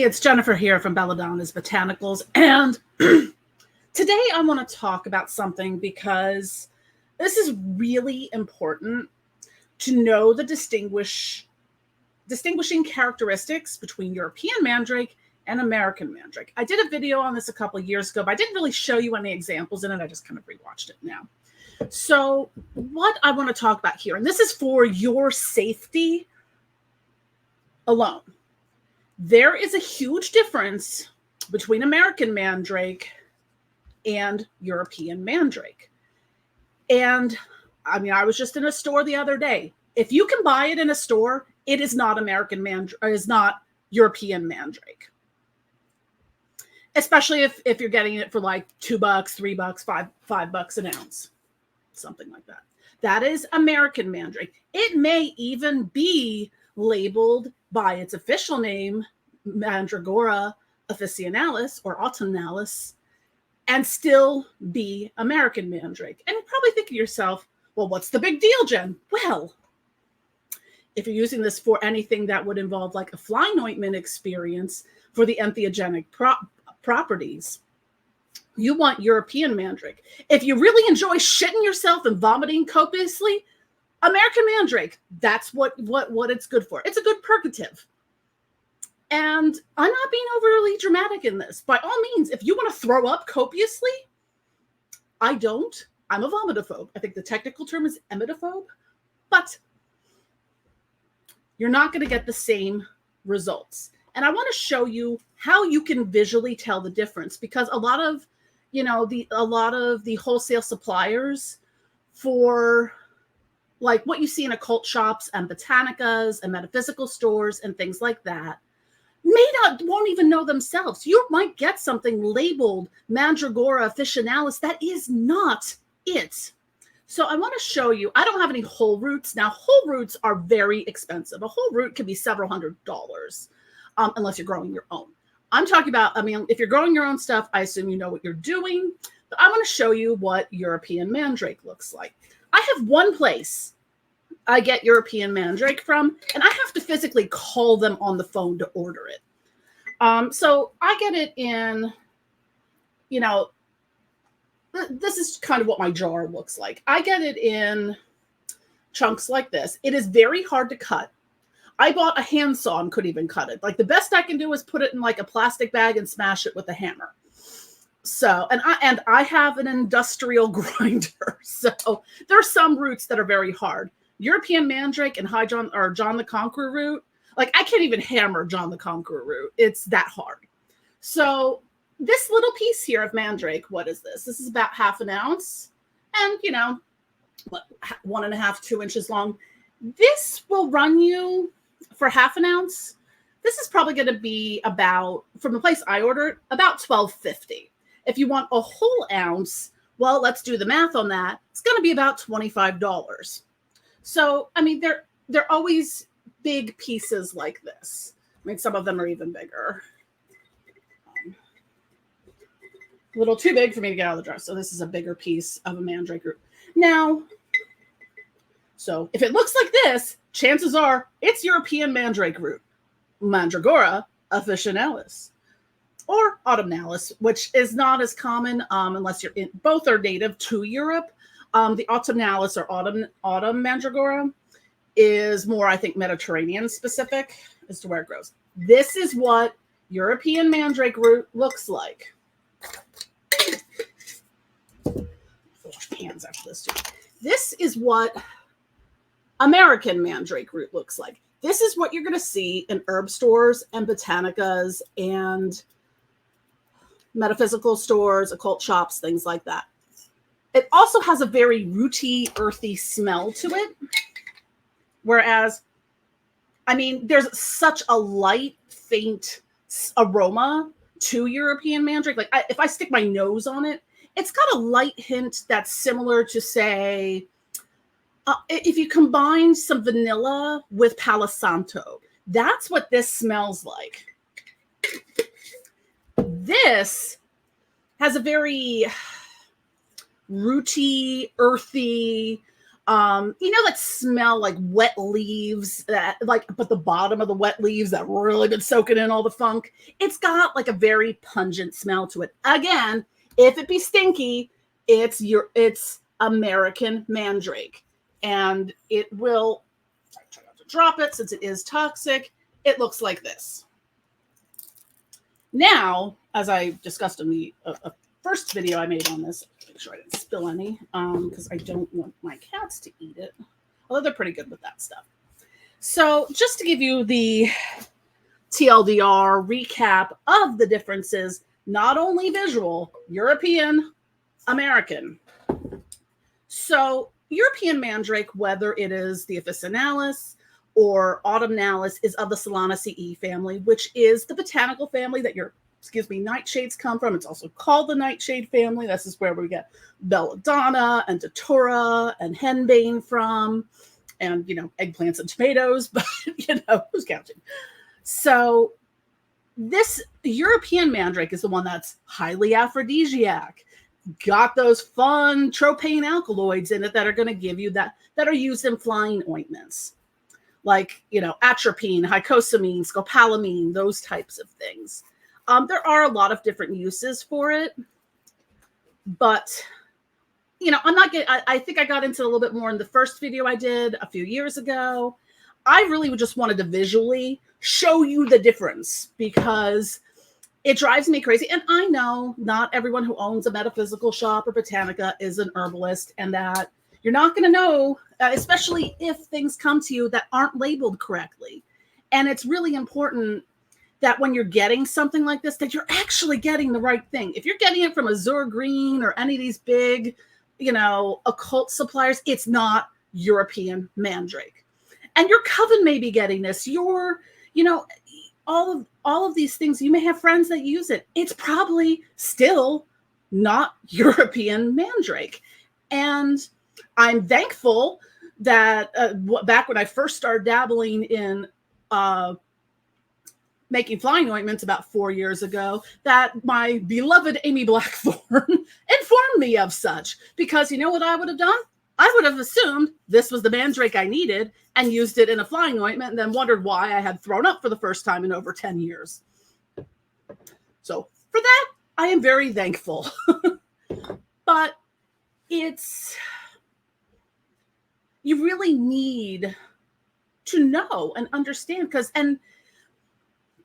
it's Jennifer here from Belladonna's Botanicals, and today I want to talk about something because this is really important to know the distinguishing characteristics between European Mandrake and American Mandrake. I did a video on this a couple of years ago, but I didn't really show you any examples in it. I just kind of rewatched it now. So what I want to talk about here, and this is for your safety alone. There is a huge difference between American Mandrake and European Mandrake. And I mean, I was just in a store the other day. If you can buy it in a store, it is not American Mandrake, or is not European Mandrake. Especially if you're getting it for like $2, $3, $5 an ounce, something like that. That is American Mandrake. It may even be labeled by its official name, Mandragora officinalis or autumnalis, and still be American Mandrake. And you're probably thinking to yourself, well, what's the big deal, Jen? Well, if you're using this for anything that would involve like a flying ointment experience for the entheogenic properties, you want European Mandrake. If you really enjoy shitting yourself and vomiting copiously, American Mandrake, that's what it's good for. It's a good purgative. And I'm not being overly dramatic in this. By all means, if you want to throw up copiously, I don't. I'm a vomitophobe. I think the technical term is emetophobe. But you're not going to get the same results. And I want to show you how you can visually tell the difference, because a lot of the wholesale suppliers for like what you see in occult shops and botanicas and metaphysical stores and things like that won't even know themselves. You might get something labeled Mandragora officinalis that is not it. So I want to show you, I don't have any whole roots. Now, whole roots are very expensive. A whole root can be several $100s, unless you're growing your own. I'm talking about, I mean, if you're growing your own stuff, I assume you know what you're doing. But I want to show you what European Mandrake looks like. I have one place I get European Mandrake from, and I have to physically call them on the phone to order it. So I get it in, this is kind of what my jar looks like. I get it in chunks like this. It is very hard to cut. I bought a handsaw and couldn't even cut it. Like the best I can do is put it in like a plastic bag and smash it with a hammer. So, and I have an industrial grinder. So there are some roots that are very hard. European Mandrake and John the Conqueror root, like I can't even hammer John the Conqueror root. It's that hard. So this little piece here of Mandrake, what is this? This is about ½ an ounce and, 1.5, 2 inches long. This will run you for ½ an ounce. This is probably going to be about, from the place I ordered, about $12.50. If you want a whole ounce, well, let's do the math on that. It's going to be about $25. So, I mean, they're always big pieces like this. I mean, some of them are even bigger. A little too big for me to get out of the jar. So this is a bigger piece of a Mandrake root. Now, so if it looks like this, chances are it's European Mandrake root, Mandragora officinalis, or autumnalis, which is not as common unless you're in. Both are native to Europe. The autumnalis or autumn Mandragora is more, I think, Mediterranean specific as to where it grows. This is what European Mandrake root looks like. Wash hands after this too. This is what American Mandrake root looks like. This is what you're going to see in herb stores and botanicas and metaphysical stores, occult shops, things like that. It also has a very rooty, earthy smell to it. Whereas, I mean, there's such a light, faint aroma to European Mandrake. Like if I stick my nose on it, it's got a light hint that's similar to, say, if you combine some vanilla with Palo Santo. That's what this smells like. This has a very rooty, earthy, That smell like wet leaves, but the bottom of the wet leaves that really been soaking in all the funk. It's got like a very pungent smell to it. Again, if it be stinky, it's American Mandrake, and it will. I try not to drop it since it is toxic. It looks like this. Now, as I discussed in the first video I made on this, make sure I didn't spill any, because I don't want my cats to eat it. Although they're pretty good with that stuff. So just to give you the TLDR recap of the differences, not only visual, European, American. So European Mandrake, whether it is the officinalis or autumnalis, is of the Solanaceae family, which is the botanical family that your nightshades come from. It's also called the nightshade family. This is where we get belladonna and datura and henbane from, and eggplants and tomatoes, but who's counting? So this European Mandrake is the one that's highly aphrodisiac, got those fun tropane alkaloids in it that are going to give you that are used in flying ointments, like atropine, hycosamine, scopolamine, those types of things. There are a lot of different uses for it, but I'm not getting. I think I got into it a little bit more in the first video I did a few years ago. I really just wanted to visually show you the difference because it drives me crazy. And I know not everyone who owns a metaphysical shop or botanica is an herbalist, and that you're not going to know, especially if things come to you that aren't labeled correctly. And it's really important that when you're getting something like this, that you're actually getting the right thing. If you're getting it from Azure Green or any of these big, occult suppliers, it's not European Mandrake. And your coven may be getting this. Your, all of these things, you may have friends that use it. It's probably still not European Mandrake. And I'm thankful that back when I first started dabbling in making flying ointments about 4 years ago, that my beloved Amy Blackthorn informed me of such. Because you know what I would have done? I would have assumed this was the Mandrake I needed and used it in a flying ointment, and then wondered why I had thrown up for the first time in over 10 years. So for that, I am very thankful. But you really need to know and understand, and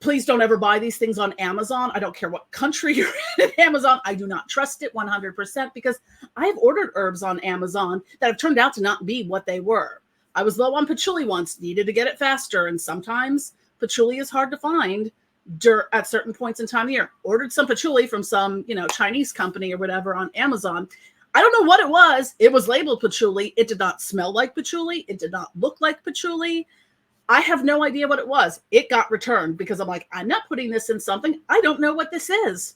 please don't ever buy these things on Amazon. I don't care what country you're in at Amazon. I do not trust it 100% because I have ordered herbs on Amazon that have turned out to not be what they were. I was low on patchouli once, needed to get it faster. And sometimes patchouli is hard to find at certain points in time of year. Ordered some patchouli from some, Chinese company or whatever on Amazon. I don't know what it was. It was labeled patchouli. It did not smell like patchouli. It did not look like patchouli. I have no idea what it was. It got returned because I'm like, I'm not putting this in something. I don't know what this is.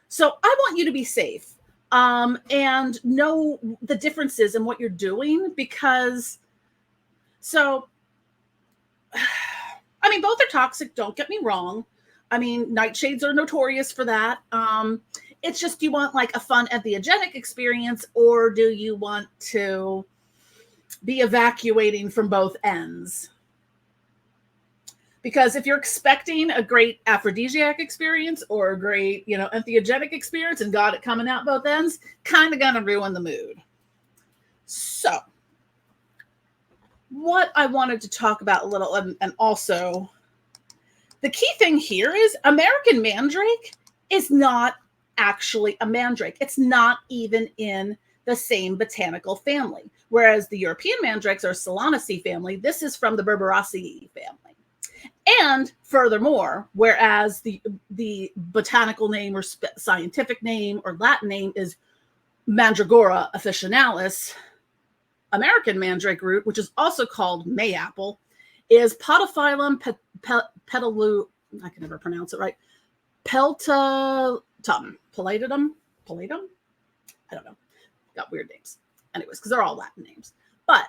So I want you to be safe and know the differences in what you're doing because, both are toxic. Don't get me wrong. Nightshades are notorious for that. It's just, do you want like a fun entheogenic experience, or do you want to be evacuating from both ends? Because if you're expecting a great aphrodisiac experience or a great, entheogenic experience and got it coming out both ends, kind of gonna ruin the mood. So what I wanted to talk about a little, and also the key thing here is American Mandrake is not actually a mandrake. It's not even in the same botanical family. Whereas the European Mandrakes are Solanaceae family, this is from the Berberidaceae family. And furthermore, whereas the botanical name or scientific name or Latin name is Mandragora officinalis, American Mandrake root, which is also called Mayapple, is Podophyllum petalu. I can never pronounce it right. Peltatum. Peltatum? I don't know. Got weird names. Anyways, because they're all Latin names. But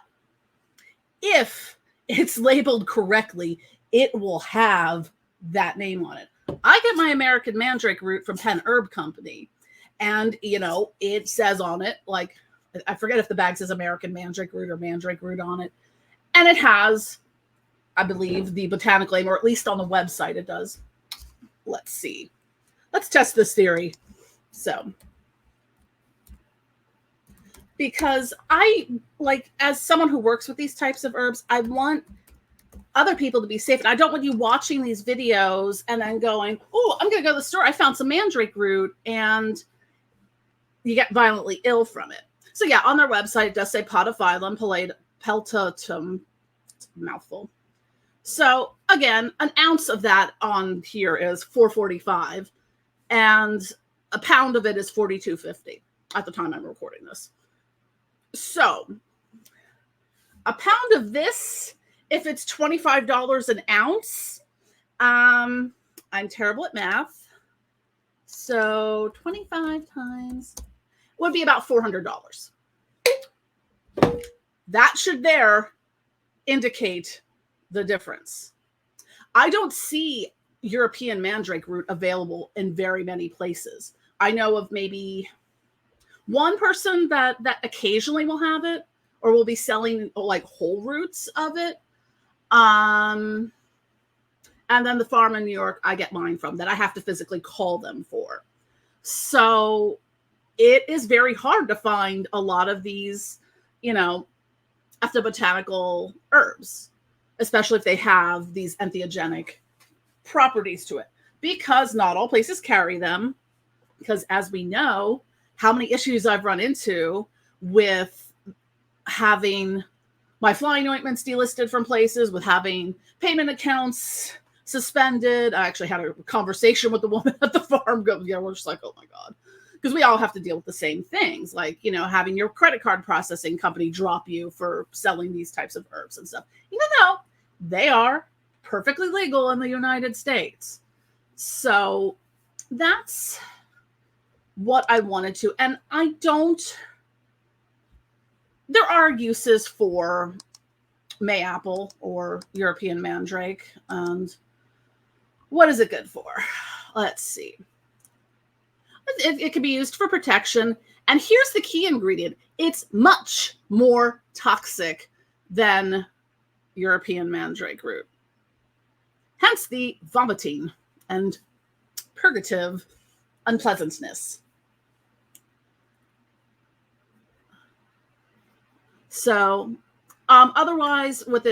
if it's labeled correctly, it will have that name on it. I get my American Mandrake root from Penn Herb Company. And, it says on it, like, I forget if the bag says American Mandrake root or Mandrake root on it. And it has, I believe, the botanical name, or at least on the website it does. Let's see. Let's test this theory. So, because I, like, as someone who works with these types of herbs, I want other people to be safe. And I don't want you watching these videos and then going, oh, I'm going to go to the store. I found some Mandrake root, and you get violently ill from it. So yeah, on their website, it does say Podophyllum, peltatum, mouthful. So again, an ounce of that on here is $4.45, and a pound of it is $42.50 at the time I'm recording this. So a pound of this, if it's $25 an ounce, I'm terrible at math. So 25 times would be about $400. That should there indicate the difference. I don't see European Mandrake root available in very many places. I know of maybe one person that occasionally will have it, or will be selling like whole roots of it. And then the farm in New York I get mine from, that I have to physically call them for. So it is very hard to find a lot of these, ethnobotanical herbs, especially if they have these entheogenic properties to it, because not all places carry them. Because as we know, how many issues I've run into with having my flying ointments delisted from places, with having payment accounts suspended. I actually had a conversation with the woman at the farm. We're just like, oh my God. Because we all have to deal with the same things, like, having your credit card processing company drop you for selling these types of herbs and stuff, even though they are perfectly legal in the United States. So that's what I wanted to. And there are uses for Mayapple or European Mandrake. And what is it good for? Let's see. It can be used for protection. And here's the key ingredient. It's much more toxic than European Mandrake root. Hence the vomiting and purgative unpleasantness. So otherwise, with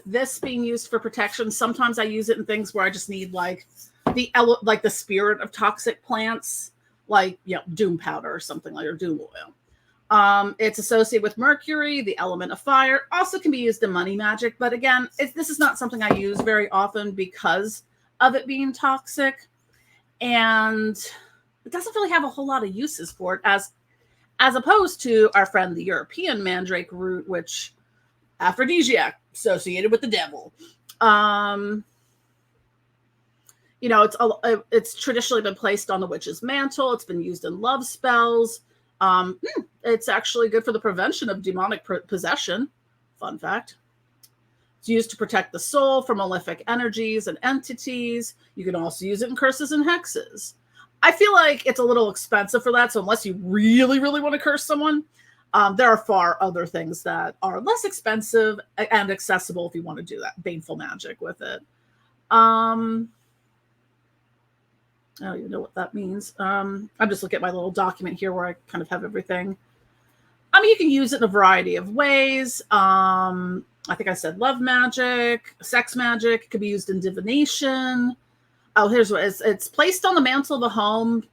this being used for protection, sometimes I use it in things where I just need like the spirit of toxic plants, like doom powder or something, like, or doom oil. It's associated with mercury, the element of fire. Also can be used in money magic, but again, this is not something I use very often because of it being toxic, and it doesn't really have a whole lot of uses for it, as opposed to our friend the European Mandrake root, which aphrodisiac, associated with the devil. It's traditionally been placed on the witch's mantle. It's been used in love spells. It's actually good for the prevention of demonic possession. Fun fact. It's used to protect the soul from malefic energies and entities. You can also use it in curses and hexes. I feel like it's a little expensive for that. So unless you really, really want to curse someone, there are far other things that are less expensive and accessible if you want to do that baneful magic with it. I don't even know what that means. I'm just looking at my little document here where I kind of have everything. You can use it in a variety of ways. I think I said love magic, sex magic. It could be used in divination. Oh, here's what it's placed on the mantle of a home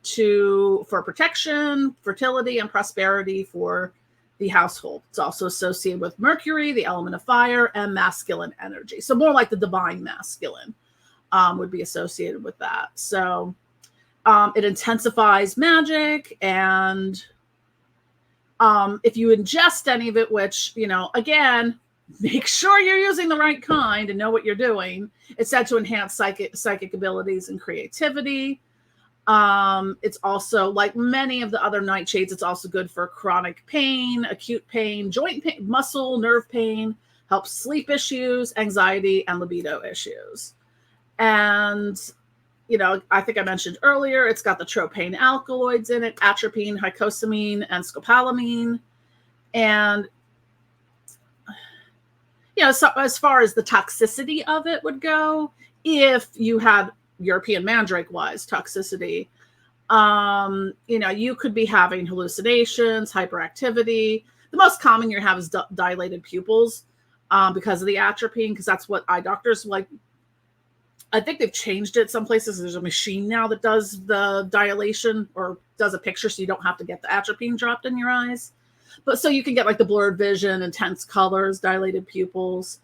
for protection, fertility, and prosperity for the household. It's also associated with Mercury, the element of fire, and masculine energy. So more like the divine masculine would be associated with that. So it intensifies magic, and if you ingest any of it, which, again, make sure you're using the right kind and know what you're doing. It's said to enhance psychic abilities and creativity. It's also, like many of the other nightshades, it's also good for chronic pain, acute pain, joint pain, muscle, nerve pain, helps sleep issues, anxiety, and libido issues. And, I think I mentioned earlier, it's got the tropane alkaloids in it, atropine, hycosamine, and scopolamine. And, you know, so as far as the toxicity of it would go, if you had European Mandrake wise toxicity, you know, you could be having hallucinations, hyperactivity. The most common you have is dilated pupils because of the atropine, because that's what eye doctors like. I think they've changed it. Some places there's a machine now that does the dilation or does a picture so you don't have to get the atropine dropped in your eyes. But so you can get like the blurred vision, intense colors, dilated pupils,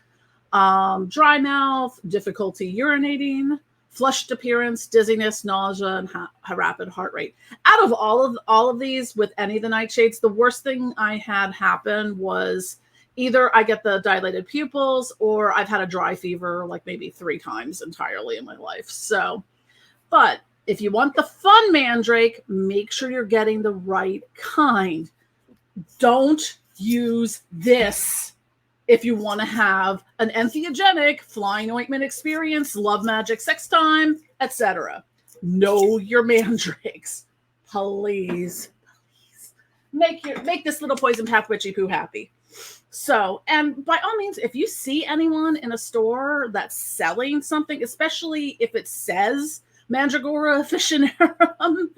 dry mouth, difficulty urinating, flushed appearance, dizziness, nausea, and rapid heart rate. Out of all of these, with any of the nightshades, the worst thing I had happen was either I get the dilated pupils or I've had a dry fever like maybe 3 times entirely in my life. So, but if you want the fun mandrake, make sure you're getting the right kind. Don't use this if you want to have an entheogenic flying ointment experience, love magic, sex time, etc. Know your mandrakes. Please. Make this little poison path witchy poo happy. So, and by all means, if you see anyone in a store that's selling something, especially if it says Mandragora officinarum,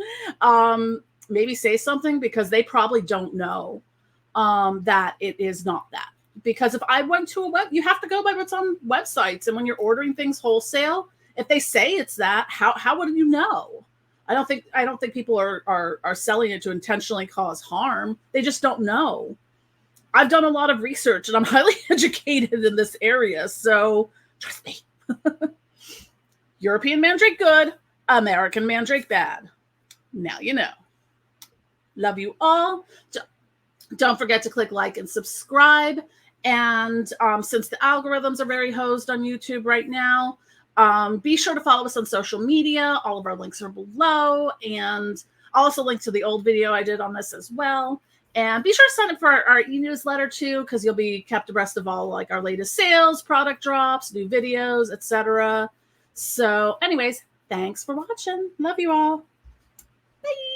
maybe say something, because they probably don't know that it is not that. Because if I went to a you have to go by what's on websites, and when you're ordering things wholesale, if they say it's that, how would you know? I don't think people are selling it to intentionally cause harm. They just don't know. I've done a lot of research and I'm highly educated in this area, so trust me. European Mandrake good, American Mandrake bad. Now you know. Love you all. Don't forget to click like and subscribe. And since the algorithms are very hosed on YouTube right now, be sure to follow us on social media. All of our links are below. And I'll also link to the old video I did on this as well. And be sure to sign up for our e-newsletter too, because you'll be kept abreast of all like our latest sales, product drops, new videos, etc. So anyways, thanks for watching. Love you all. Bye.